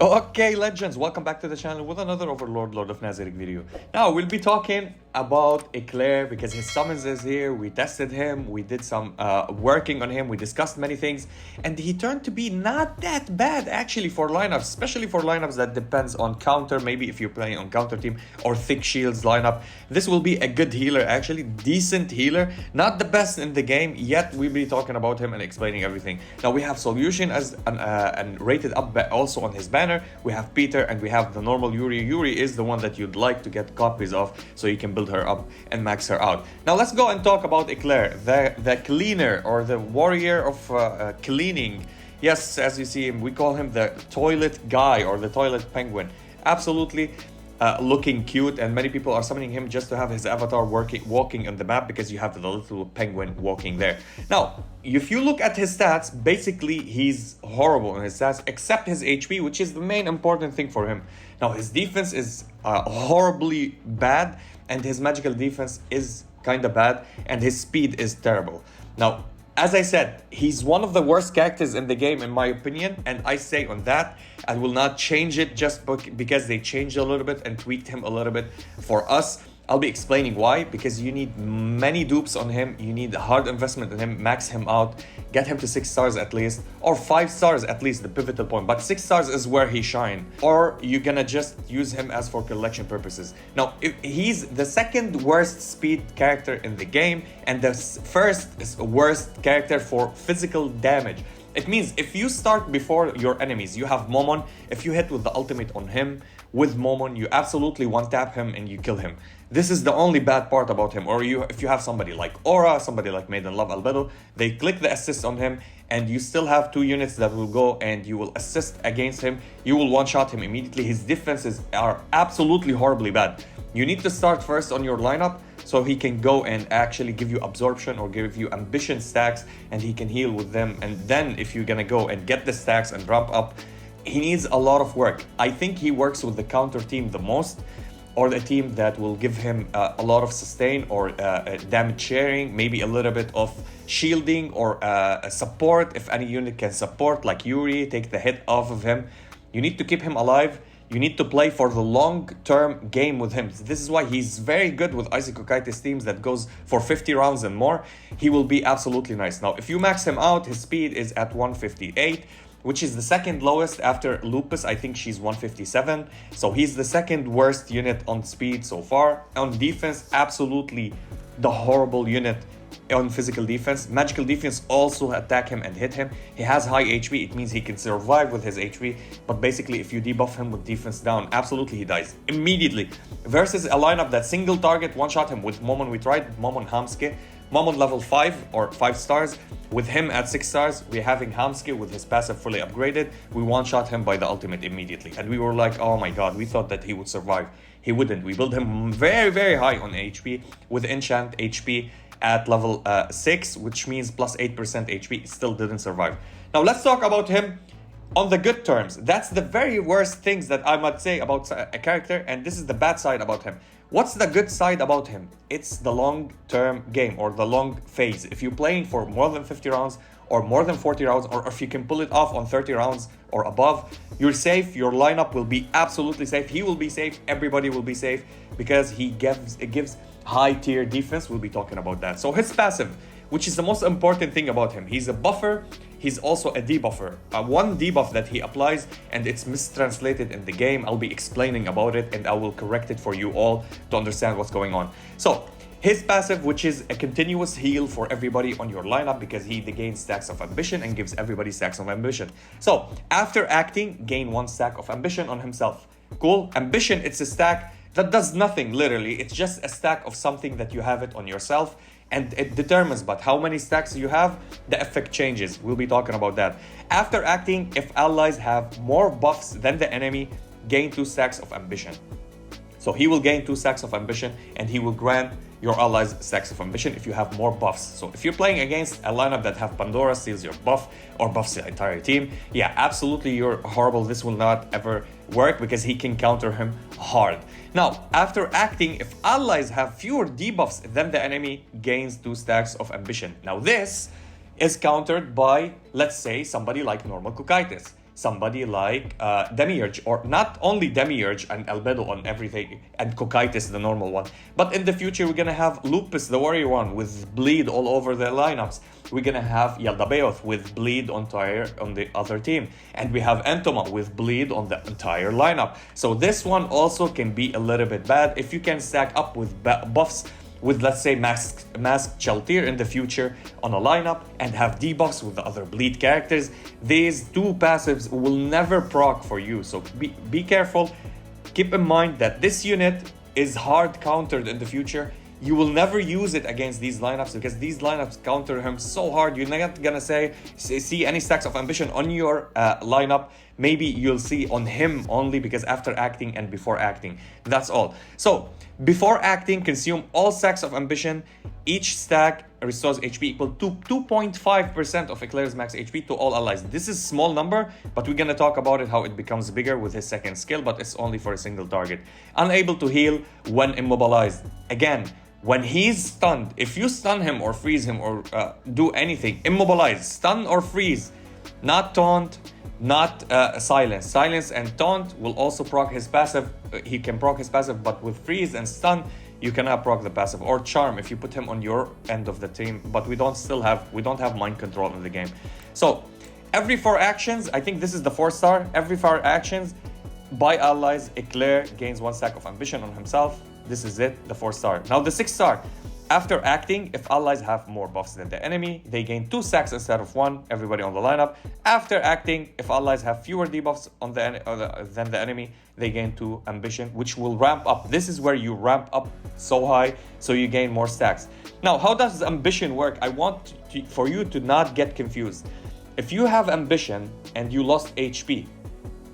Okay, legends, welcome back to the channel with another Overlord Lord of Nazarick video. Now, we'll be talking about Eclair because his summons is here. We tested him, we did some working on him, we discussed many things, and he turned to be not that bad actually for lineups, especially for lineups that depends on counter, maybe if you're playing on counter team or thick shields lineup. This will be a good healer actually, decent healer, not the best in the game, yet we'll be talking about him and explaining everything. Now, we have Solution as an rated up also on his banner. We have Peter and we have the normal Yuri. Yuri is the one that you'd like to get copies of so you can build her up and max her out. Now let's go and talk about Eclair, the cleaner or the warrior of cleaning. Yes, as you see him, we call him the toilet guy or the toilet penguin. Absolutely looking cute, and many people are summoning him just to have his avatar walking on the map because you have the little penguin walking there. Now, if you look at his stats, basically he's horrible in his stats except his HP, which is the main important thing for him. Now, his defense is horribly bad, and his magical defense is kind of bad, and his speed is terrible. Now, as I said, he's one of the worst characters in the game in my opinion, and I say on that, I will not change it just because they changed a little bit and tweaked him a little bit for us. I'll be explaining why, because you need many dupes on him, you need a hard investment in him, max him out, get him to 6 stars at least, or 5 stars at least, the pivotal point, but 6 stars is where he shine, or you're gonna just use him as for collection purposes. Now, he's the second worst speed character in the game, and the first worst character for physical damage. It means if you start before your enemies, you have Momon, if you hit with the ultimate on him, with Momon, you absolutely one-tap him and you kill him. This is the only bad part about him. Or if you have somebody like Aura, somebody like Maiden Love Albedo, they click the assist on him and you still have 2 units that will go and you will assist against him. You will one-shot him immediately. His defenses are absolutely horribly bad. You need to start first on your lineup so he can go and actually give you absorption or give you ambition stacks and he can heal with them. And then if you're gonna go and get the stacks and ramp up, he needs a lot of work. I think he works with the counter team the most, or the team that will give him a lot of sustain or damage sharing, maybe a little bit of shielding or support. If any unit can support, like Yuri, take the hit off of him. You need to keep him alive. You need to play for the long-term game with him. This is why he's very good with isekai teams that goes for 50 rounds and more. He will be absolutely nice. Now, if you max him out, his speed is at 158. Which is the second lowest after Lupus. I think she's 157. So he's the second worst unit on speed so far. On defense, absolutely the horrible unit on physical defense. Magical defense also attack him and hit him. He has high HP. It means he can survive with his HP. But basically, if you debuff him with defense down, absolutely he dies immediately. Versus a lineup that single target one-shot him with Momon. We tried Momon Hamske. Momon level 5 or 5 stars. With him at 6 stars, we're having Hamske with his passive fully upgraded. We one-shot him by the ultimate immediately. And we were like, oh my god, we thought that he would survive. He wouldn't. We built him very, very high on HP with enchant HP at level 6, which means plus 8% HP. Still didn't survive. Now let's talk about him on the good terms. That's the very worst things that I might say about a character, and this is the bad side about him. What's the good side about him? It's the long-term game or the long phase. If you're playing for more than 50 rounds or more than 40 rounds, or if you can pull it off on 30 rounds or above, you're safe. Your lineup will be absolutely safe. He will be safe. Everybody will be safe because he gives high-tier defense. We'll be talking about that. So his passive, which is the most important thing about him, he's a buffer. He's also a debuffer. One debuff that he applies, and it's mistranslated in the game. I'll be explaining about it, and I will correct it for you all to understand what's going on. So, his passive, which is a continuous heal for everybody on your lineup because he gains stacks of ambition and gives everybody stacks of ambition. So, after acting, gain 1 stack of ambition on himself. Cool. Ambition, it's a stack that does nothing, literally. It's just a stack of something that you have it on yourself. And it determines, but how many stacks you have, the effect changes. We'll be talking about that. After acting, if allies have more buffs than the enemy, gain 2 stacks of ambition. So he will gain 2 stacks of ambition, and he will grant your allies stacks of ambition if you have more buffs. So if you're playing against a lineup that have Pandora steals your buff or buffs the entire team, yeah, absolutely you're horrible. This will not ever work because he can counter him hard. Now, after acting, if allies have fewer debuffs than the enemy, gains 2 stacks of ambition. Now this is countered by, let's say, somebody like normal Kukaitis. somebody like Demiurge, or not only Demiurge and Albedo on everything, and Cocytus, the normal one, but in the future we're gonna have Lupus, the warrior one, with bleed all over their lineups. We're gonna have Yaldabaoth with bleed on the other team, and we have Entoma with bleed on the entire lineup. So this one also can be a little bit bad if you can stack up with buffs with, let's say, Masked Chaltir in the future on a lineup, and have debuffs with the other bleed characters. These two passives will never proc for you, so be careful. Keep in mind that this unit is hard countered in the future. You will never use it against these lineups, because these lineups counter him so hard. You're not gonna see any stacks of ambition on your lineup. Maybe you'll see on him only, because after acting and before acting, that's all. So before acting, consume all stacks of ambition. Each stack restores HP equal to 2.5% of Eclair's max HP to all allies. This is small number, but we're gonna talk about it, how it becomes bigger with his second skill, but it's only for a single target. Unable to heal when immobilized. Again, when he's stunned, if you stun him or freeze him or do anything, immobilize, stun or freeze, not taunt, not silence. Silence and taunt will also proc his passive. He can proc his passive, but with freeze and stun, you cannot proc the passive. Or charm if you put him on your end of the team, but we don't have mind control in the game. So every 4 actions, I think this is the 4-star. Every 4 actions by allies, Eclair gains 1 stack of ambition on himself. This is it, the 4-star. Now the 6-star. After acting, if allies have more buffs than the enemy, they gain 2 stacks instead of 1, everybody on the lineup. After acting, if allies have fewer debuffs than the enemy, they gain 2 ambition, which will ramp up. This is where you ramp up so high, so you gain more stacks. Now, how does ambition work? I want for you to not get confused. If you have ambition and you lost HP,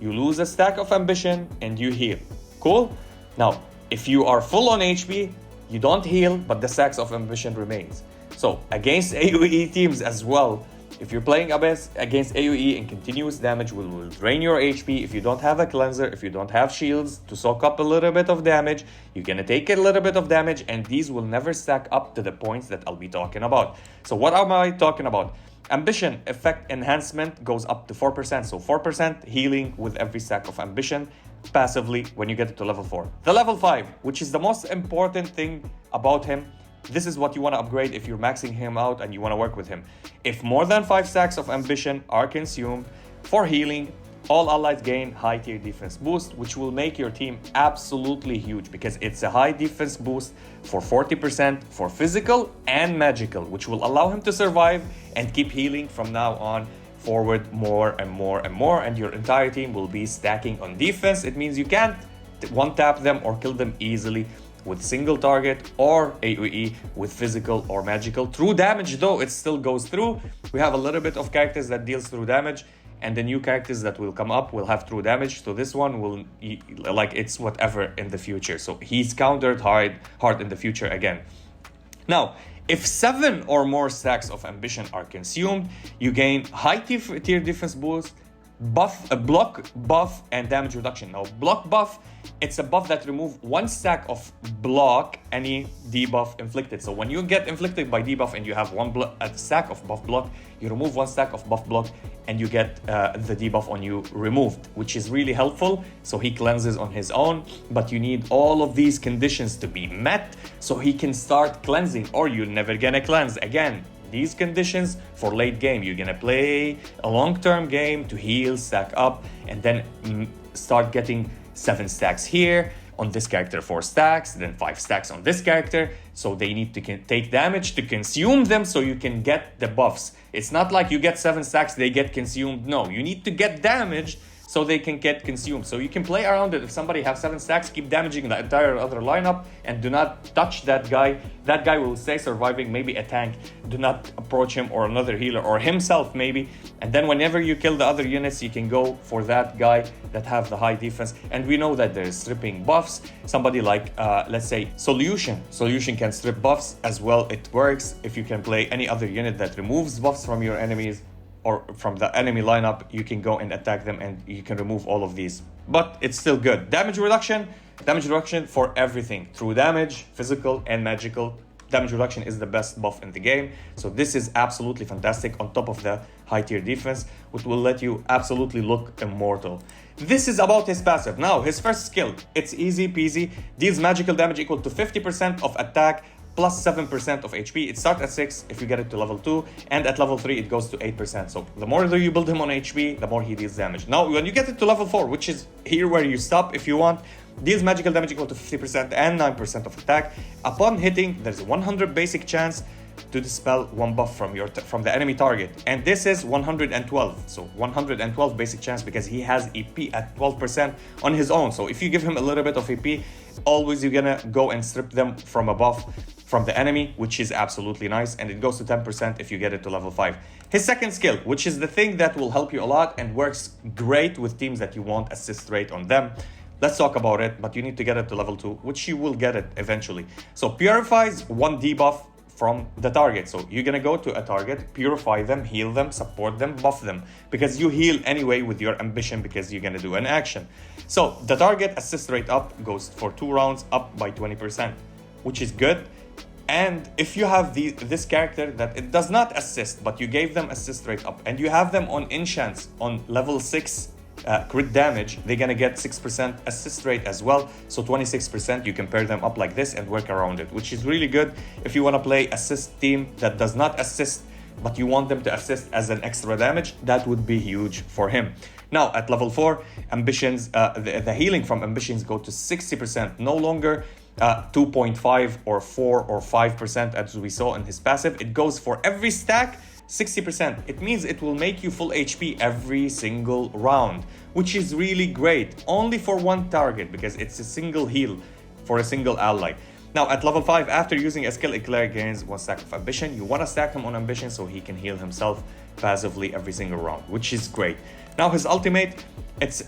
you lose a stack of ambition and you heal. Cool? Now, if you are full on HP, you don't heal, but the stacks of ambition remains. So against AoE teams as well, if you're playing Abyss against AoE and continuous damage will drain your HP. If you don't have a cleanser, if you don't have shields to soak up a little bit of damage, you're gonna take a little bit of damage, and these will never stack up to the points that I'll be talking about. So what am I talking about? Ambition effect enhancement goes up to 4%. So 4% healing with every stack of ambition passively when you get to level 4. The level 5, which is the most important thing about him, this is what you want to upgrade if you're maxing him out and you want to work with him. If more than 5 stacks of ambition are consumed for healing, all allies gain high tier defense boost, which will make your team absolutely huge, because it's a high defense boost for 40% for physical and magical, which will allow him to survive and keep healing from now on forward more and more and more, and your entire team will be stacking on defense. It means you can't one-tap them or kill them easily with single target or AoE with physical or magical. Through damage though, it still goes through. We have a little bit of characters that deals through damage, and the new characters that will come up will have through damage. So this one will, like, it's whatever in the future. So he's countered hard in the future again. Now, if 7 or more stacks of ambition are consumed, you gain high tier defense boost, block buff, and damage reduction. Now, block buff, it's a buff that removes 1 stack of block any debuff inflicted. So when you get inflicted by debuff and you have a stack of buff block, you remove 1 stack of buff block and you get the debuff on you removed, which is really helpful. So he cleanses on his own, but you need all of these conditions to be met so he can start cleansing, or you're never gonna cleanse again. These conditions for late game, you're gonna play a long-term game to heal, stack up, and then start getting 7 stacks here on this character, 4 stacks, then 5 stacks on this character. So they need to take damage to consume them so you can get the buffs. It's not like you get 7 stacks, they get consumed. No, you need to get damaged so they can get consumed. So you can play around it. If somebody has 7 stacks, keep damaging the entire other lineup and do not touch that guy. That guy will stay surviving, maybe a tank. Do not approach him, or another healer, or himself maybe. And then whenever you kill the other units, you can go for that guy that have the high defense. And we know that there's stripping buffs. Somebody like, let's say, Solution. Solution can strip buffs as well. It works if you can play any other unit that removes buffs from your enemies or from the enemy lineup. You can go and attack them and you can remove all of these, but it's still good. Damage reduction for everything, through damage, physical and magical, damage reduction is the best buff in the game. So this is absolutely fantastic on top of the high tier defense, which will let you absolutely look immortal. This is about his passive. Now, his first skill, it's easy peasy, deals magical damage equal to 50% of attack plus 7% of HP. It starts at 6 if you get it to level 2, and at level 3 it goes to 8%. So the more you build him on HP, the more he deals damage. Now, when you get it to level 4, which is here where you stop if you want, deals magical damage equal to 50% and 9% of attack. Upon hitting, there's a 100 basic chance to dispel one buff from the enemy target, and this is 112. So 112 basic chance because he has EP at 12% on his own. So if you give him a little bit of EP, always you're gonna go and strip them from a buff from the enemy, which is absolutely nice, and it goes to 10% if you get it to level 5. His second skill, which is the thing that will help you a lot and works great with teams that you want assist rate on them. Let's talk about it, but you need to get it to level 2, which you will get it eventually. So purifies one debuff from the target. So you're gonna go to a target, purify them, heal them, support them, buff them, because you heal anyway with your ambition because you're gonna do an action. So the target assist rate up goes for 2 rounds up by 20%, which is good. And if you have this character that it does not assist, but you gave them assist rate up, and you have them on enchants on level 6 crit damage, they're gonna get 6% assist rate as well. So 26%, you can pair them up like this and work around it, which is really good if you want to play assist team that does not assist, but you want them to assist as an extra damage. That would be huge for him. Now at level 4, ambitions, the healing from ambitions go to 60%, no longer 2.5 or 4 or 5% as we saw in his passive. It goes for every stack 60%. It means it will make you full HP every single round, which is really great. Only for one target because it's a single heal for a single ally. Now at level 5, after using a skill, Eclair gains 1 stack of ambition. You want to stack him on ambition so he can heal himself passively every single round, which is great. Now his ultimate, it's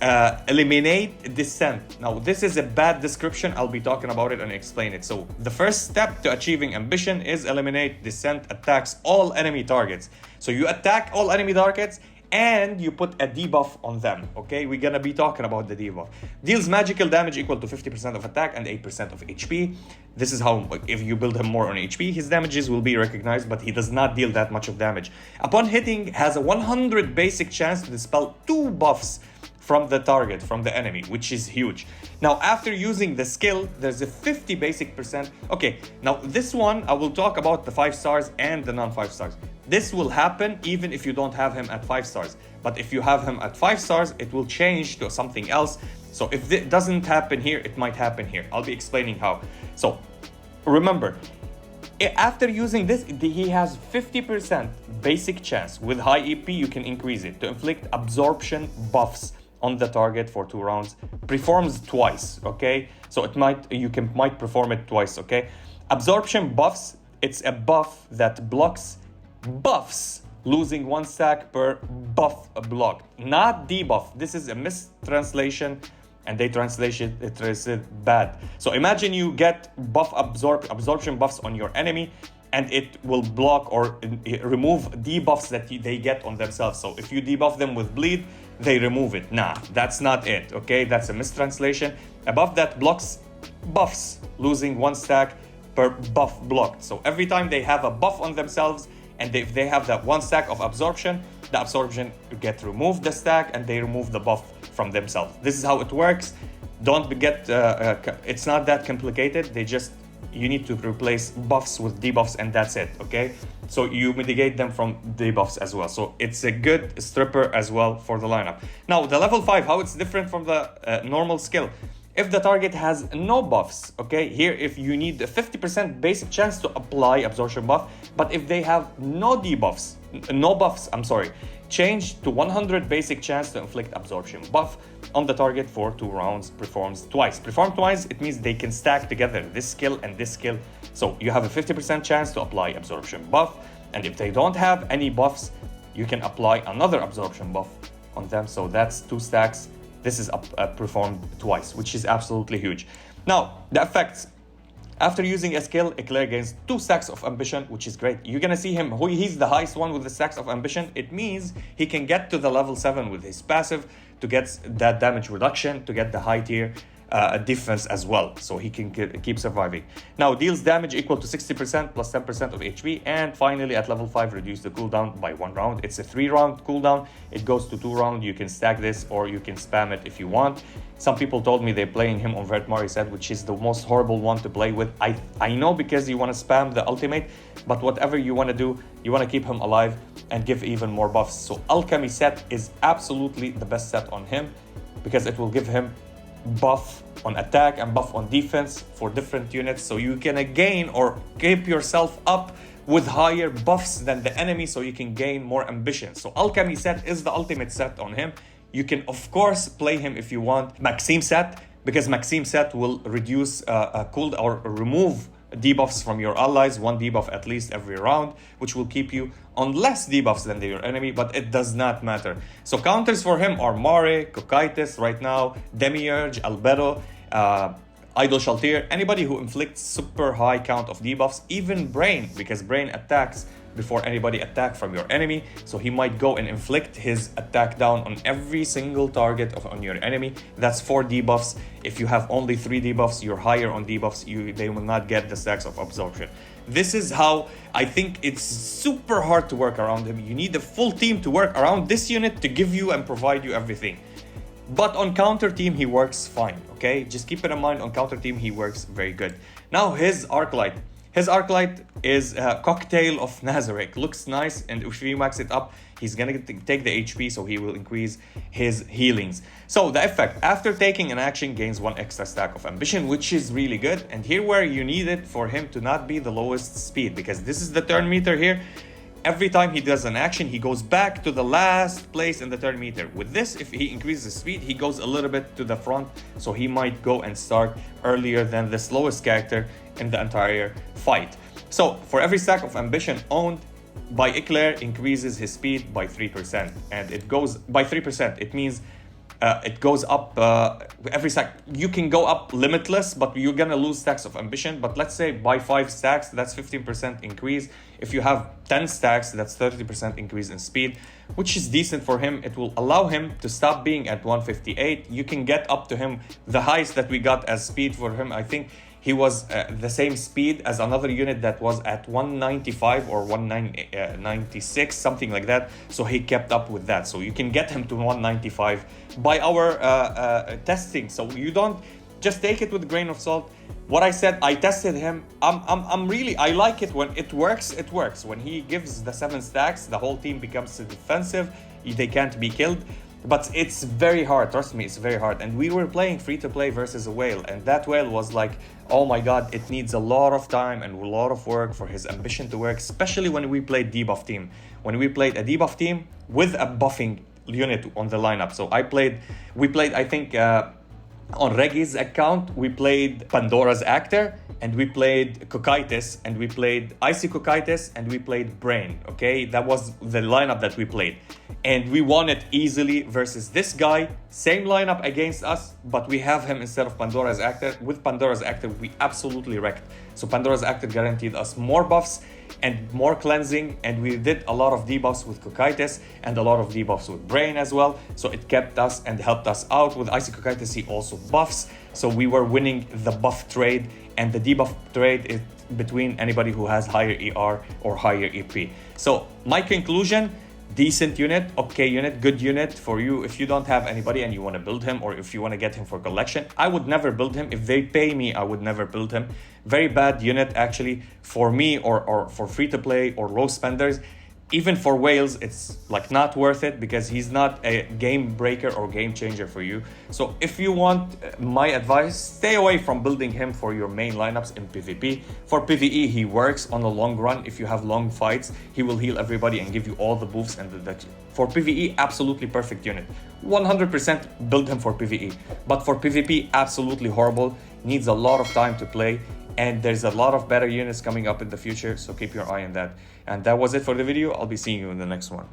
eliminate descent. Now this is a bad description. I'll be talking about it and explain it. So the first step to achieving ambition is eliminate descent attacks all enemy targets. So you attack all enemy targets and you put a debuff on them. Okay, we're gonna be talking about the debuff. Deals magical damage equal to 50% of attack and 8% of HP. This is how, if you build him more on HP, his damages will be recognized, but he does not deal that much of damage. Upon hitting, has a 100 basic chance to dispel 2 buffs from the target, from the enemy, which is huge. Now, after using the skill, there's a 50 basic percent. Okay, now this one, I will talk about the 5 stars and the non-5 stars. This will happen even if you don't have him at 5 stars. But if you have him at 5 stars, it will change to something else. So if it doesn't happen here, it might happen here. I'll be explaining how. So remember, after using this, he has 50% basic chance. With high EP, you can increase it to inflict absorption buffs on the target for 2 rounds. Performs twice, okay? So you might perform it twice, okay? Absorption buffs, it's a buff that blocks buffs, losing 1 stack per buff block, not debuff. This is a mistranslation, and they translate it bad. So imagine you get absorption buffs on your enemy, and it will block or remove debuffs that they get on themselves. So if you debuff them with bleed, they remove it. Nah, that's not it, okay? That's a mistranslation. A buff that blocks buffs, losing 1 stack per buff blocked. So every time they have a buff on themselves, and if they have that 1 stack of absorption, the absorption get removed the stack and they remove the buff from themselves. This is how it works. Don't get, it's not that complicated. You need to replace buffs with debuffs and that's it, okay? So you mitigate them from debuffs as well. So it's a good stripper as well for the lineup. Now the level 5, how it's different from the normal skill. If the target has no buffs, okay, here if you need a 50% basic chance to apply absorption buff, but if they have no buffs, change to 100 basic chance to inflict absorption buff on the target for 2 rounds, performs twice. Perform twice, it means they can stack together this skill and this skill. So you have a 50% chance to apply absorption buff, and if they don't have any buffs, you can apply another absorption buff on them. So that's 2 stacks. This is performed twice, which is absolutely huge. Now, the effects. After using a skill, Eclair gains 2 stacks of ambition, which is great. You're gonna see him, he's the highest one with the stacks of ambition. It means he can get to the level 7 with his passive to get that damage reduction, to get the high tier defense as well, so he can keep surviving. Now, deals damage equal to 60% plus 10% of HP, and finally at level 5 reduce the cooldown by 1 round. It's a 3-round cooldown. It goes to 2 rounds. You can stack this or you can spam it if you want. Some people told me they're playing him on Vertmari set, which is the most horrible one to play with. I know, because you want to spam the ultimate, but whatever you want to do, you want to keep him alive and give even more buffs. So Alchemy set is absolutely the best set on him, because it will give him buff on attack and buff on defense for different units, so you can gain or keep yourself up with higher buffs than the enemy, so you can gain more ambition. So Alchemy set is the ultimate set on him. You can of course play him if you want Maxime set, because Maxime set will reduce cooldown or remove debuffs from your allies, 1 debuff at least every round, which will keep you on less debuffs than your enemy, but it does not matter. So counters for him are Mare, Cocytus right now, Demiurge, Albedo, Idol Shaltir, anybody who inflicts super high count of debuffs, even Brain, because Brain attacks before anybody attack from your enemy, so he might go and inflict his attack down on every single target on your enemy. That's 4 debuffs. If you have only 3 debuffs, you're higher on debuffs, they will not get the stacks of absorption. This is how I think it's super hard to work around him. You need a full team to work around this unit to give you and provide you everything. But on counter team, he works fine, okay? Just keep it in mind, on counter team, he works very good. Now, his Arclight. His Arclight is a cocktail of Nazarick. Looks nice, and if we max it up, he's gonna take the HP, so he will increase his healings. So the effect, after taking an action, gains 1 extra stack of ambition, which is really good. And here where you need it for him to not be the lowest speed, because this is the turn meter here. Every time he does an action, he goes back to the last place in the turn meter. With this, if he increases speed, he goes a little bit to the front, so he might go and start earlier than the slowest character in the entire fight. So for every stack of ambition owned by Eclair, increases his speed by 3%, and it goes by 3%. It means it goes up every stack. You can go up limitless, but you're gonna lose stacks of ambition. But let's say by 5 stacks, that's 15% increase. If you have 10 stacks, that's 30% increase in speed, which is decent for him. It will allow him to stop being at 158. You can get up to him. The highest that we got as speed for him, I think he was the same speed as another unit that was at 195 or 196, something like that. So he kept up with that. So you can get him to 195 by our testing. So you don't just take it with a grain of salt. What I said, I tested him. I like it when it works. It works. When he gives the 7 stacks, the whole team becomes defensive. They can't be killed. But it's very hard, trust me, it's very hard. And we were playing free-to-play versus a whale, and that whale was like, oh my god, it needs a lot of time and a lot of work for his ambition to work, especially when we played debuff team. When we played a debuff team with a buffing unit on the lineup. So we played, I think, on Reggie's account, we played Pandora's Actor, and we played Cocytus, and we played Icy Cocytus, and we played Brain, okay? That was the lineup that we played. And we won it easily versus this guy. Same lineup against us, but we have him instead of Pandora's Actor. With Pandora's Actor, we absolutely wrecked. So Pandora's Actor guaranteed us more buffs and more cleansing, and we did a lot of debuffs with Cocytus and a lot of debuffs with Brain as well. So it kept us and helped us out. With Icy Cocytus, he also buffs. So we were winning the buff trade, and the debuff trade is between anybody who has higher ER or higher EP. So my conclusion, decent unit, okay unit, good unit for you if you don't have anybody and you want to build him, or if you want to get him for collection. I would never build him. If they pay me, I would never build him. Very bad unit actually for me, or for free to play or low spenders. Even for whales, it's like not worth it, because he's not a game breaker or game changer for you. So if you want my advice, stay away from building him for your main lineups in PvP. For PvE, he works on the long run. If you have long fights, he will heal everybody and give you all the buffs and for PvE, absolutely perfect unit. 100% build him for PvE. But for PvP, absolutely horrible. Needs a lot of time to play. And there's a lot of better units coming up in the future, so keep your eye on that. And that was it for the video. I'll be seeing you in the next one.